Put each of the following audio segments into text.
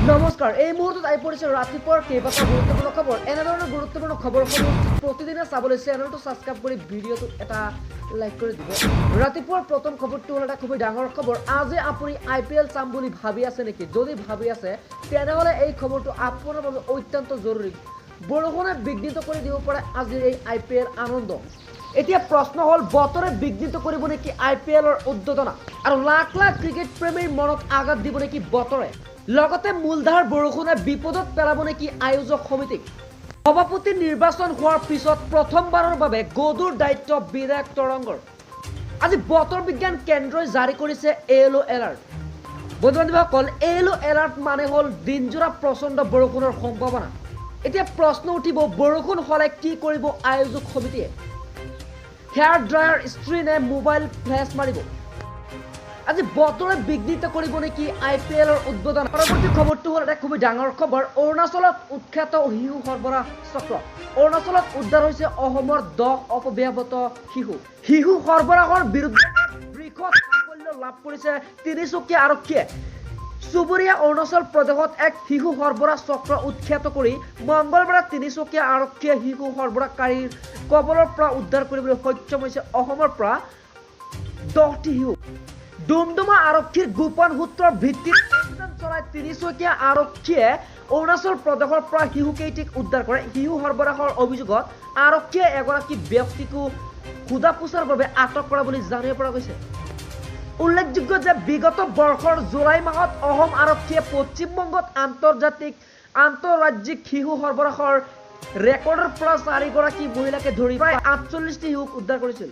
নমস্কাৰ এই মুহূৰ্তত আহি পৰিছে ৰাতিপুৱাৰ কেইবাটাও গুৰুত্বপূৰ্ণ খবৰ এনেধৰণৰ গুৰুত্বপূৰ্ণ খবৰসমূহ প্ৰতিদিনে চাবলৈ চেনেলটো সাবস্ক্ৰাইব কৰি ভিডিঅ'টো এটা লাইক কৰি দিব ৰাতিপুৱাৰ প্ৰথম খবৰটো হ'ল এটা খুব ডাঙৰ খবৰ আজি আপুনি আইপিএল চাম বুলি ভাবি আছে নেকি যদি ভাবি আছে তেনেহলে এই খবৰটো আপোনাৰ বাবে অত্যন্ত জৰুৰী বৰষুণে বিঘ্নিত কৰি দিব পাৰে আজিৰ এই আইপিএল আনন্দ এতিয়া প্ৰশ্ন হ'ল বতৰে বিঘ্নিত কৰিব নেকি আইপিএলৰ উদ্বোধন আৰু লাখ লাখ ক্ৰিকেট প্ৰেমীৰ মনত আঘাত দিব নেকি বতৰে লগতে মূলধাৰ বৰষুণে বিপদত পেলাব নেকি আয়োজক সমিতিক সভাপতি নিৰ্বাচন হোৱাৰ পিছত প্ৰথমবাৰৰ বাবে গদুৰ দায়িত্ব বিধায়ক তৰংগৰ আজি বতৰ বিজ্ঞান কেন্দ্ৰই জাৰি কৰিছে য়েলো এলাৰ্ট বন্ধু-বান্ধৱীসকল য়েলো এলাৰ্ট মানে হ'ল দিনজোৰা প্ৰচণ্ড বৰষুণৰ সম্ভাৱনা এতিয়া প্ৰশ্ন উঠিব বৰষুণ হ'লে কি কৰিব আয়োজক সমিতিয়ে হেয়াৰ ড্ৰায়াৰ স্ত্ৰীনে মোবাইল ফ্লেছ মাৰিব আজি বতৰে বিঘ্নিত কৰিব নেকি আইপিএলৰ উদ্বোধন পৰৱৰ্তী খবৰটো হ'ল এটা খুব ডাঙৰ খবৰ অৰুণাচলত উৎখাত শিশু সৰবৰাহ চক্ৰ অৰুণাচলত উদ্ধাৰ হৈছে অসমৰ 10 অপব্যৱহৃত শিশু সৰবৰাহৰ বিৰুদ্ধে বৃহৎ সাফল্য লাভ কৰিছে তিনিচুকীয়া আৰক্ষীয়ে চুবুৰীয়া অৰুণাচল প্ৰদেশত এক শিশু সৰবৰাহ চক্ৰ উৎখাত কৰি মংগলবাৰে তিনিচুকীয়া আৰক্ষীয়ে শিশু সৰবৰাহকাৰীৰ কবলৰ পৰা উদ্ধাৰ কৰিবলৈ সক্ষম হৈছে অসমৰ পৰা 10টি শিশু ডুমডুমা আৰক্ষীৰ গোপন সূত্ৰৰ ভিত্তিত অভিযান চলাই তিনিচুকীয়া আৰক্ষীয়ে অৰুণাচল প্ৰদেশৰ পৰা শিশুকেইটিক উদ্ধাৰ কৰে শিশু সৰবৰাহৰ অভিযোগত আৰক্ষীয়ে এগৰাকী ব্যক্তিকো সোধা পোছাৰ বাবে আটক কৰা বুলি জানিব পৰা গৈছে উল্লেখযোগ্য যে বিগত বৰ্ষৰ জুলাই মাহত অসম আৰক্ষীয়ে পশ্চিমবংগত আন্তঃৰাজ্যিক শিশু সৰবৰাহৰ ৰেকৰ্ডৰ পৰা 4গৰাকী মহিলাকে ধৰি প্ৰায় 48টি শিশুক উদ্ধাৰ কৰিছিল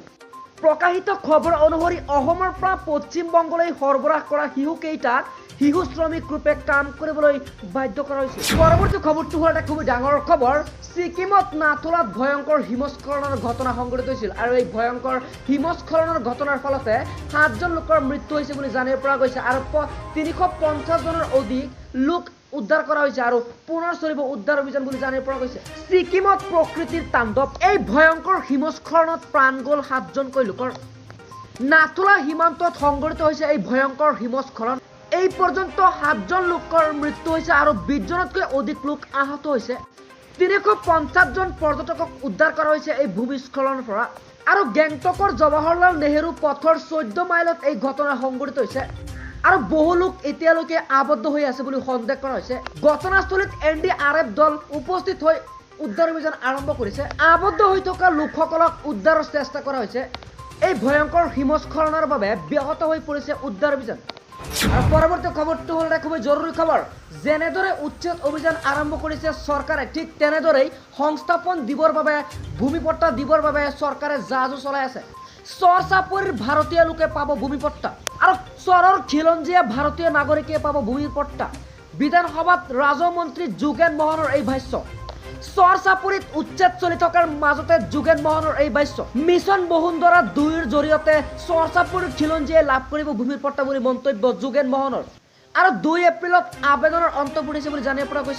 প্ৰকাশিত খবৰ অনুসৰি অসমৰ পৰা পশ্চিমবংগলৈ সৰবৰাহ কৰা শিশুকেইটাক শিশু শ্ৰমিক ৰূপে কাম কৰিবলৈ বাধ্য কৰা হৈছিল পৰৱৰ্তী খবৰটো হ'ল এটা খুব ডাঙৰ খবৰ সিকিমত নাথুলাত ভয়ংকৰ হিমস্খলনৰ ঘটনা সংঘটিত হৈছিল আৰু এই ভয়ংকৰ হিমস্খলনৰ ঘটনাৰ ফলতে 7জন লোকৰ মৃত্যু হৈছে বুলি জানিব পৰা গৈছে আৰু 350 জনৰ অধিক লোক উদ্ধাৰ কৰা হৈছে আৰু পুনৰ চলিব উদ্ধাৰ অভিযান বুলি জানিব পৰা গৈছে সিকিমত প্ৰকৃতিৰ তাণ্ডৱ এই ভয়ংকৰ হিমস্খলনত প্ৰাণ গ'ল 7জনকৈ লোকৰ নাথুলা সীমান্তত সংঘটিত হৈছে এই ভয়ংকৰ হিমস্খলন এই পৰ্যন্ত 7জন লোকৰ মৃত্যু হৈছে আৰু 20জনতকৈ অধিক লোক আহত হৈছে 350 জন পৰ্যটকক উদ্ধাৰ কৰা হৈছে এই ভূমিস্খলনৰ পৰা আৰু গেংটকৰ জৱাহৰলাল নেহেৰু পথৰ 14 মাইলত এই ঘটনা সংঘটিত হৈছে আৰু বহু লোক এতিয়ালৈকে আবদ্ধ হৈ আছে বুলি সন্দেহ কৰা হৈছে ঘটনাস্থলীত এনডিআৰএফ দল উপস্থিত হৈ উদ্ধাৰ অভিযান আৰম্ভ কৰিছে আবদ্ধ হৈ থকা লোকসকলক উদ্ধাৰৰ চেষ্টা কৰা হৈছে এই ভয়ংকৰ হিমস্খলনৰ বাবে ব্যাহত হৈ পৰিছে উদ্ধাৰ অভিযান আৰু পৰৱৰ্তী খবৰটো হ'ল এটা খুব জৰুৰী খবৰ যেনেদৰে উচ্ছেদ অভিযান আৰম্ভ কৰিছে চৰকাৰে ঠিক তেনেদৰেই সংস্থাপন দিবৰ বাবে ভূমিপট্টা দিবৰ বাবে চৰকাৰে জাজু চলাই আছে চৰ চাপৰিৰ ভাৰতীয় লোকে পাব ভূমিপট্টা আৰু চৰৰ খিলঞ্জীয়া ভাৰতীয় নাগৰিকে পাব ভূমিপট্টা বিধানসভাত ৰাজমন্ত্ৰী যোগেন মোহনৰ এই ভাষ্য চৰ চাপৰিত উচ্ছেদ চলি থকাৰ মাজতে যোগেন মোহনৰ এই ভাষ্য মিছন বসুন্ধৰা 2ৰ জৰিয়তে চৰ চাপৰিৰ খিলঞ্জীয়াই লাভ কৰিব ভূমিপট্টা বুলি মন্তব্য যোগেন মোহনৰ আৰু 2 এপ্ৰিলত আবেদনৰ অন্ত পৰিছে বুলি জানিব পৰা গৈছে